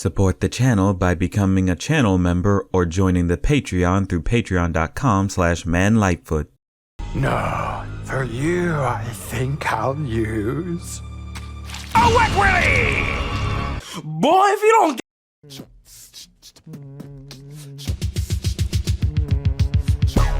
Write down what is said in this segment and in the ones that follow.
Support the channel by becoming a channel member or joining the Patreon through patreon.com/manlightfoot. No, for you I think I'll use a wet willy! Boy, if you don't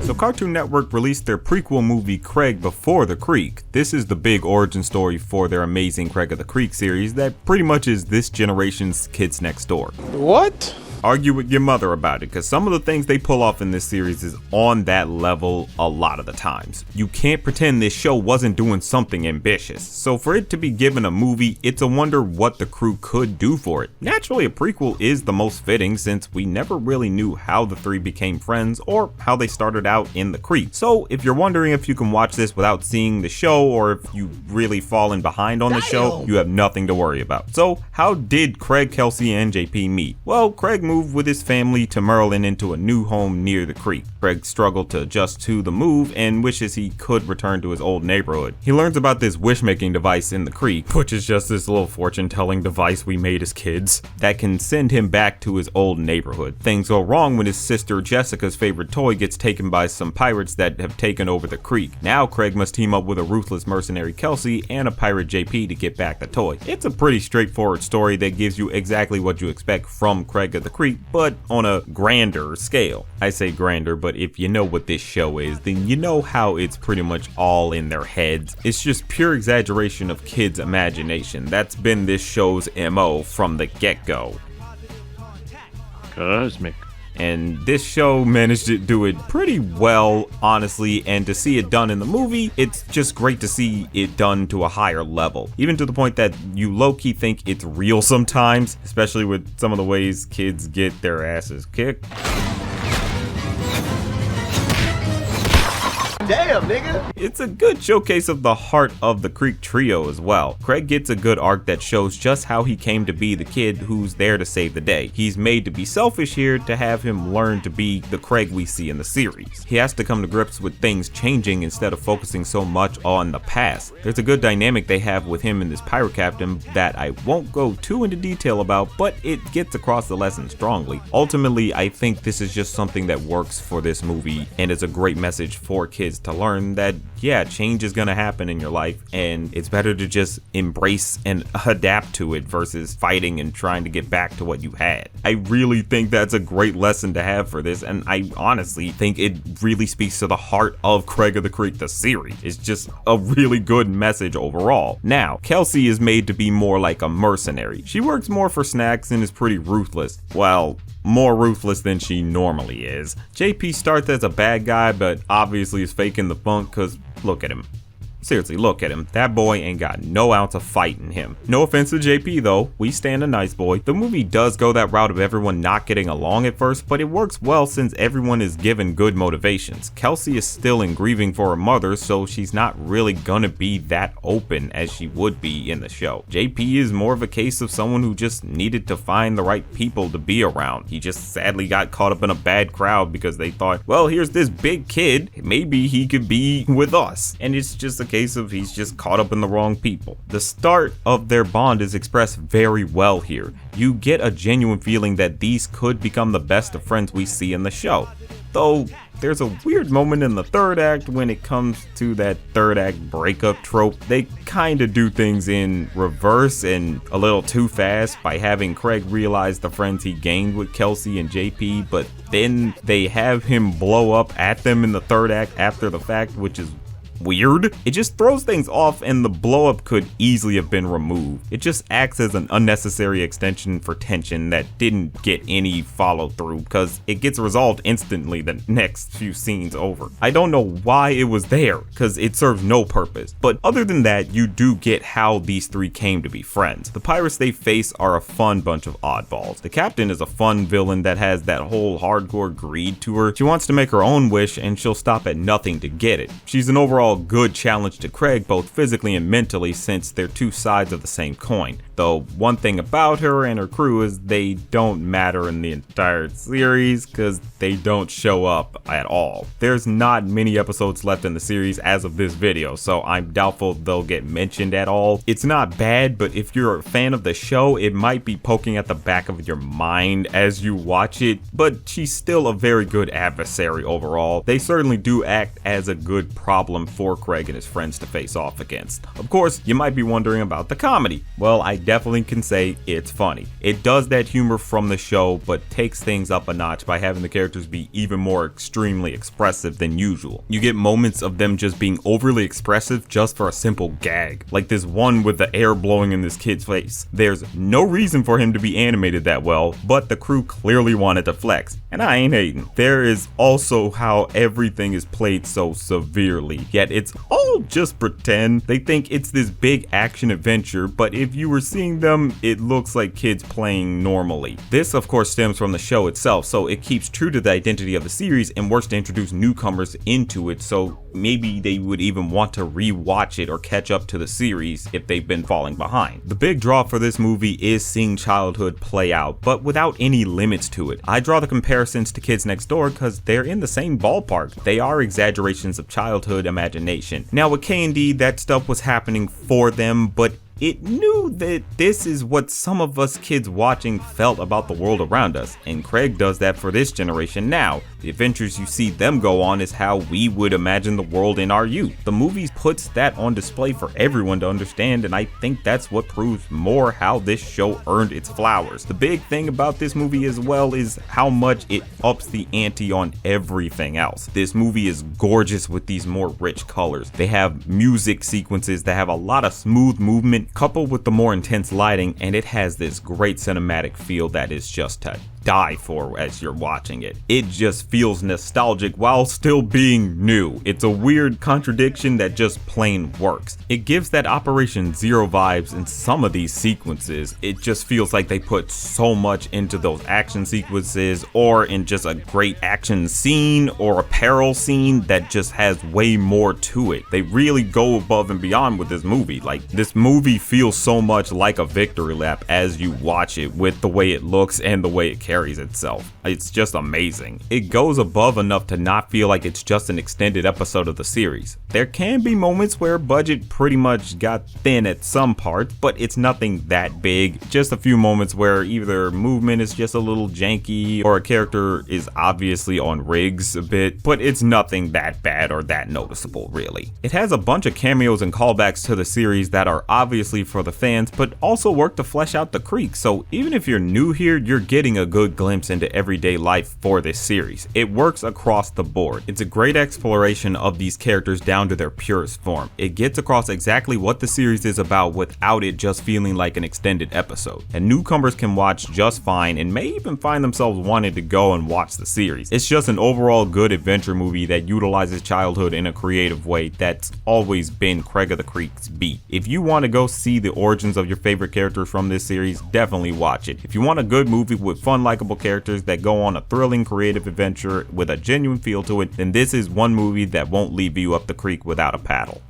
So Cartoon Network released their prequel movie Craig Before the Creek. This is the big origin story for their amazing Craig of the Creek series that pretty much is this generation's Kids Next Door. What? Argue with your mother about it, because some of the things they pull off in this series is on that level a lot of the times. You can't pretend this show wasn't doing something ambitious, so for it to be given a movie, it's a wonder what the crew could do for it. Naturally, a prequel is the most fitting since we never really knew how the three became friends or how they started out in the creek. So if you're wondering if you can watch this without seeing the show, or if you've really fallen behind on the show, you have nothing to worry about. So how did Craig, Kelsey, and JP meet? Well, Craig moved with his family to Maryland into a new home near the creek. Craig struggled to adjust to the move and wishes he could return to his old neighborhood. He learns about this wish-making device in the creek, which is just this little fortune-telling device we made as kids, that can send him back to his old neighborhood. Things go wrong when his sister Jessica's favorite toy gets taken by some pirates that have taken over the creek. Now Craig must team up with a ruthless mercenary Kelsey and a pirate JP to get back the toy. It's a pretty straightforward story that gives you exactly what you expect from Craig of the Creek, but on a grander scale. I say grander, but if you know what this show is, then you know how it's pretty much all in their heads. It's just pure exaggeration of kids' imagination. That's been this show's MO from the get-go. Cosmic. And this show managed to do it pretty well, honestly, and to see it done in the movie, it's just great to see it done to a higher level. Even to the point that you low-key think it's real sometimes, especially with some of the ways kids get their asses kicked. damn, nigga. It's a good showcase of the heart of the Creek trio as well. Craig gets a good arc that shows just how he came to be the kid who's there to save the day. He's made to be selfish here to have him learn to be the Craig we see in the series. He has to come to grips with things changing instead of focusing so much on the past. There's a good dynamic they have with him and this pirate captain that I won't go too into detail about, but it gets across the lesson strongly. Ultimately, I think this is just something that works for this movie and is a great message for kids to learn that, yeah, change is gonna happen in your life and it's better to just embrace and adapt to it versus fighting and trying to get back to what you had. I really think that's a great lesson to have for this, and I honestly think it really speaks to the heart of Craig of the Creek, the series. It's just a really good message overall. Now, Kelsey is made to be more like a mercenary. She works more for snacks and is pretty ruthless. Well, more ruthless than she normally is. JP starts as a bad guy, but obviously is faking the funk, cause look at him. Seriously, look at him. That boy ain't got no ounce of fight in him. No offense to JP though, we stand a nice boy. The movie does go that route of everyone not getting along at first, but it works well since everyone is given good motivations. Kelsey is still in grieving for her mother, so she's not really gonna be that open as she would be in the show. JP is more of a case of someone who just needed to find the right people to be around. He just sadly got caught up in a bad crowd because they thought, well, here's this big kid, maybe he could be with us. And it's just a case of he's just caught up in the wrong people. The start of their bond is expressed very well here. You get a genuine feeling that these could become the best of friends we see in the show. Though there's a weird moment in the third act when it comes to that third act breakup trope. They kinda do things in reverse and a little too fast by having Craig realize the friends he gained with Kelsey and JP, but then they have him blow up at them in the third act after the fact, which is weird. It just throws things off, and the blow up could easily have been removed. It just acts as an unnecessary extension for tension that didn't get any follow through because it gets resolved instantly the next few scenes over. I don't know why it was there because it serves no purpose, but other than that, you do get how these three came to be friends. The pirates they face are a fun bunch of oddballs. The captain is a fun villain that has that whole hardcore greed to her. She wants to make her own wish and she'll stop at nothing to get it. She's an overall good challenge to Craig both physically and mentally since they're two sides of the same coin. Though one thing about her and her crew is they don't matter in the entire series because they don't show up at all. There's not many episodes left in the series as of this video, so I'm doubtful they'll get mentioned at all. It's not bad, but if you're a fan of the show, it might be poking at the back of your mind as you watch it, but she's still a very good adversary overall. They certainly do act as a good problem for Craig and his friends to face off against. Of course, you might be wondering about the comedy. Well, I definitely can say it's funny. It does that humor from the show, but takes things up a notch by having the characters be even more extremely expressive than usual. You get moments of them just being overly expressive just for a simple gag, like this one with the air blowing in this kid's face. There's no reason for him to be animated that well, but the crew clearly wanted to flex, and I ain't hating. There is also how everything is played so severely, yet it's all just pretend. They think it's this big action adventure, but if you were seeing them, it looks like kids playing normally. This of course stems from the show itself, so it keeps true to the identity of the series and works to introduce newcomers into it, so maybe they would even want to re-watch it or catch up to the series if they've been falling behind. The big draw for this movie is seeing childhood play out, but without any limits to it. I draw the comparisons to Kids Next Door because they're in the same ballpark. They are exaggerations of childhood imagination. Now with K&D, that stuff was happening for them, but it knew that this is what some of us kids watching felt about the world around us, and Craig does that for this generation now. The adventures you see them go on is how we would imagine the world in our youth. The movie puts that on display for everyone to understand, and I think that's what proves more how this show earned its flowers. The big thing about this movie as well is how much it ups the ante on everything else. This movie is gorgeous with these more rich colors. They have music sequences that have a lot of smooth movement coupled with the more intense lighting, and it has this great cinematic feel that is just to die for as you're watching it. It just feels nostalgic while still being new. It's a weird contradiction that just plain works. It gives that Operation Zero vibes in some of these sequences. It just feels like they put so much into those action sequences, or in just a great action scene or a peril scene that just has way more to it. They really go above and beyond with this movie. Like, this movie feels so much like a victory lap as you watch it, with the way it looks and the way it carries itself. It's just amazing. It goes above enough to not feel like it's just an extended episode of the series. There can be moments where budget pretty much got thin at some parts, but it's nothing that big. Just a few moments where either movement is just a little janky or a character is obviously on rigs a bit, but it's nothing that bad or that noticeable really. It has a bunch of cameos and callbacks to the series that are obviously for the fans, but also work to flesh out the creek, so even if you're new here, you're getting a good glimpse into everyday life for this series. It works across the board. It's a great exploration of these characters down to their purest form. It gets across exactly what the series is about without it just feeling like an extended episode, and newcomers can watch just fine and may even find themselves wanting to go and watch the series. It's just an overall good adventure movie that utilizes childhood in a creative way that's always been Craig of the Creek's beat. If you want to go see the origins of your favorite characters from this series, definitely watch it. If you want a good movie with fun, likable characters that go on a thrilling creative adventure with a genuine feel to it, then this is one movie that won't leave you up the creek without a paddle.